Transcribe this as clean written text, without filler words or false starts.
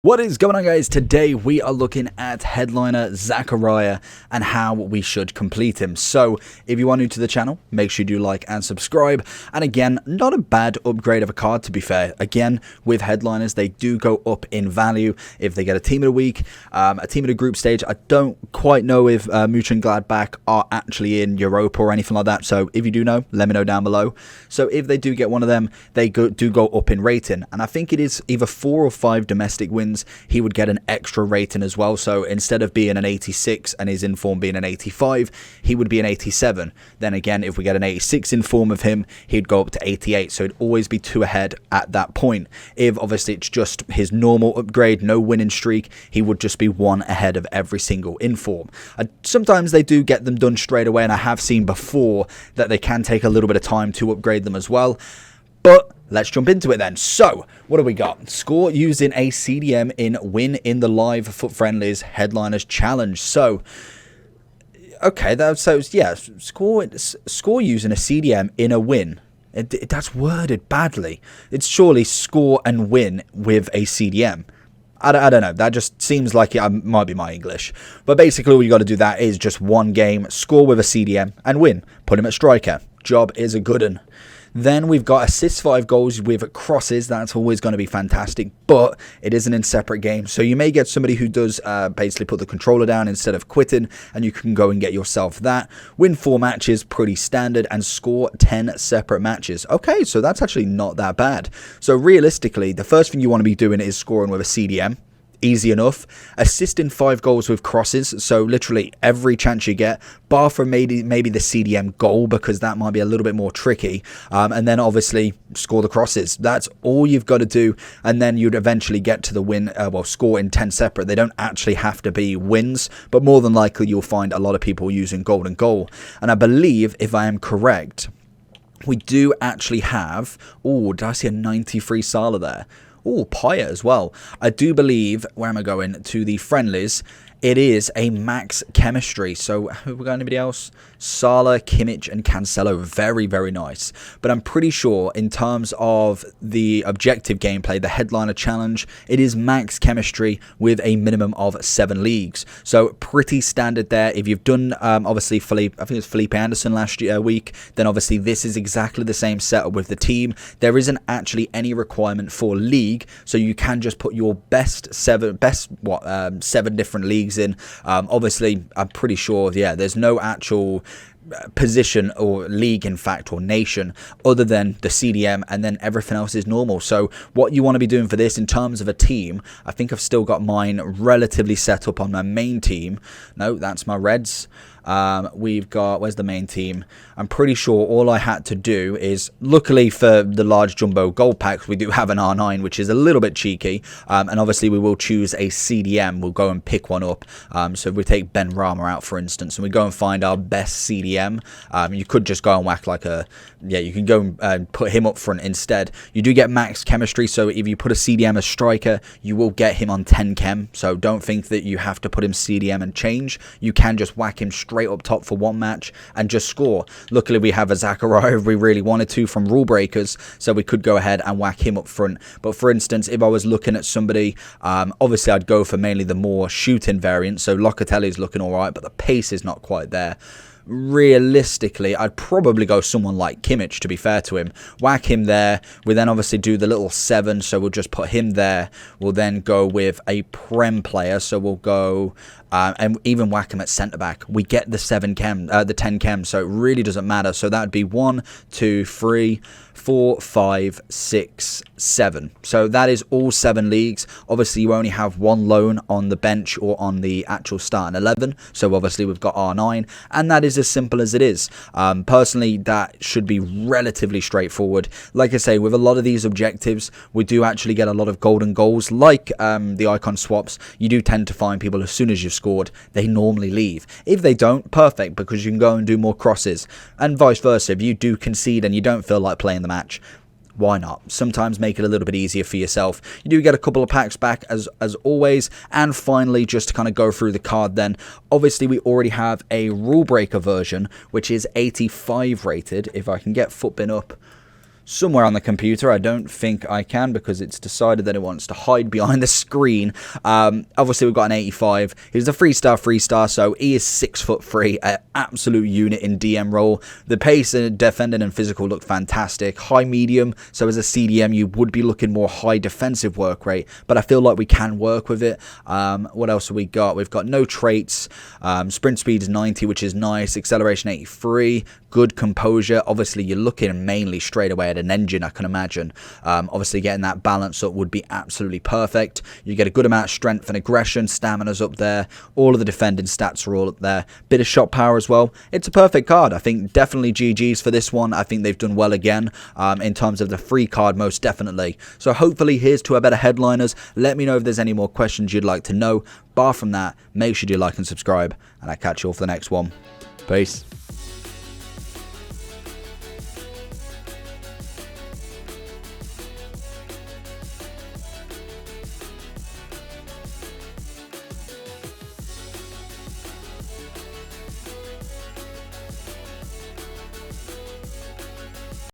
What is going on, guys? Today we are looking at headliner Zakaria and how we should complete him. So if you are new to the channel, make sure you do like and subscribe. And again, not a bad upgrade of a card, to be fair. Again, with headliners, they do go up in value if they get a team of the week, a team of the group stage. I don't quite know if Gladbach are actually in Europa or anything like that. So if you do know, let me know down below. So if they do get one of them, they do go up in rating. And I think it is either 4 or 5 domestic wins. He would get an extra rating as well. So instead of being an 86 and his inform being an 85, he would be an 87. Then again, if we get an 86 inform of him, he'd go up to 88. So it'd always be 2 ahead at that point. If obviously it's just his normal upgrade, no winning streak, he would just be 1 ahead of every single inform. Sometimes they do get them done straight away, and I have seen before that they can take a little bit of time to upgrade them as well. But let's jump into it then. So, what do we got? Score using a CDM in win in the live foot friendlies headliners challenge. So, okay, score using a CDM in a win. That's worded badly. It's surely score and win with a CDM. I don't know. That just seems like it might be my English. But basically, all you got to do that is just one game, score with a CDM, and win. Put him at striker. Job is a good one. Then we've got assist 5 goals with crosses. That's always going to be fantastic, but it isn't in separate games. So you may get somebody who does basically put the controller down instead of quitting, and you can go and get yourself that. Win 4 matches, pretty standard, and score 10 separate matches. Okay, so that's actually not that bad. So realistically, the first thing you want to be doing is scoring with a CDM. Easy enough. Assisting 5 goals with crosses, so literally every chance you get, bar for maybe the CDM goal, because that might be a little bit more tricky, and then obviously score the crosses. That's all you've got to do, and then you'd eventually get to the win, score in 10 separate. They don't actually have to be wins, but more than likely you'll find a lot of people using golden goal. And I believe, if I am correct, we do actually have, oh, did I see a 93 Salah there? Oh, Paya as well. I do believe, where am I going? To the friendlies. It is a max chemistry. So, have we got anybody else? Salah, Kimmich, and Cancelo. Very, very nice. But I'm pretty sure, in terms of the objective gameplay, the headliner challenge, it is max chemistry with a minimum of 7 leagues. So, pretty standard there. If you've done, obviously, I think it was Felipe Anderson last week, then obviously this is exactly the same setup with the team. There isn't actually any requirement for league, so you can just put your best 7 different leagues in. Obviously, I'm pretty sure, yeah, there's no actual position or league, in fact, or nation other than the CDM, and then everything else is normal. So what you want to be doing for this in terms of a team, I think I've still got mine relatively set up on my main team. No, that's my Reds. We've got, where's the main team? I'm pretty sure all I had to do is, luckily for the large jumbo gold packs, we do have an R9, which is a little bit cheeky, and obviously we will choose a CDM. We'll go and pick one up. So if we take Ben Rama out, for instance, and we go and find our best CDM, you could just go and whack like a, yeah, you can go and put him up front instead. You do get max chemistry, so if you put a CDM as striker, you will get him on 10 chem, so don't think that you have to put him CDM and change. You can just whack him straight up top for one match and just score. Luckily, we have a Zakaria if we really wanted to from Rule Breakers, so we could go ahead and whack him up front. But for instance, if I was looking at somebody, obviously I'd go for mainly the more shooting variant, so Locatelli's looking alright, but the pace is not quite there. Realistically, I'd probably go someone like Kimmich, to be fair to him. Whack him there. We then obviously do the little 7, so we'll just put him there. We'll then go with a Prem player, so we'll go and even whack him at centre-back. We get the 10 chem, so it really doesn't matter. So that would be 1, 2, 3, 4, 5, 6, 7. So that is all 7 leagues. Obviously, you only have 1 loan on the bench or on the actual starting 11. So obviously, we've got R9, and that is as simple as it is. Personally, that should be relatively straightforward. Like I say, with a lot of these objectives, we do actually get a lot of golden goals, like the icon swaps. You do tend to find people, as soon as you've scored, they normally leave. If they don't, perfect, because you can go and do more crosses, and vice versa. If you do concede and you don't feel like playing the match, why not? Sometimes make it a little bit easier for yourself. You do get a couple of packs back as always. And finally, just to kind of go through the card then, obviously we already have a rule breaker version, which is 85 rated. If I can get Footbin up. somewhere on the computer. I don't think I can because it's decided that it wants to hide behind the screen. Obviously, we've got an 85. He's a 3-star, so he is 6'3", an absolute unit in DM role. The pace and defending and physical looked fantastic. High medium, so as a CDM, you would be looking more high defensive work rate, but I feel like we can work with it. What else have we got? We've got no traits. Sprint speed is 90, which is nice. Acceleration 83. Good composure. Obviously, you're looking mainly straight away at an engine, I can imagine. Obviously, getting that balance up would be absolutely perfect. You get a good amount of strength and aggression. Stamina's up there. All of the defending stats are all up there. Bit of shot power as well. It's a perfect card. I think definitely GG's for this one. I think they've done well again in terms of the free card, most definitely. So hopefully, here's to our better headliners. Let me know if there's any more questions you'd like to know. Bar from that, make sure you like and subscribe, and I'll catch you all for the next one. Peace.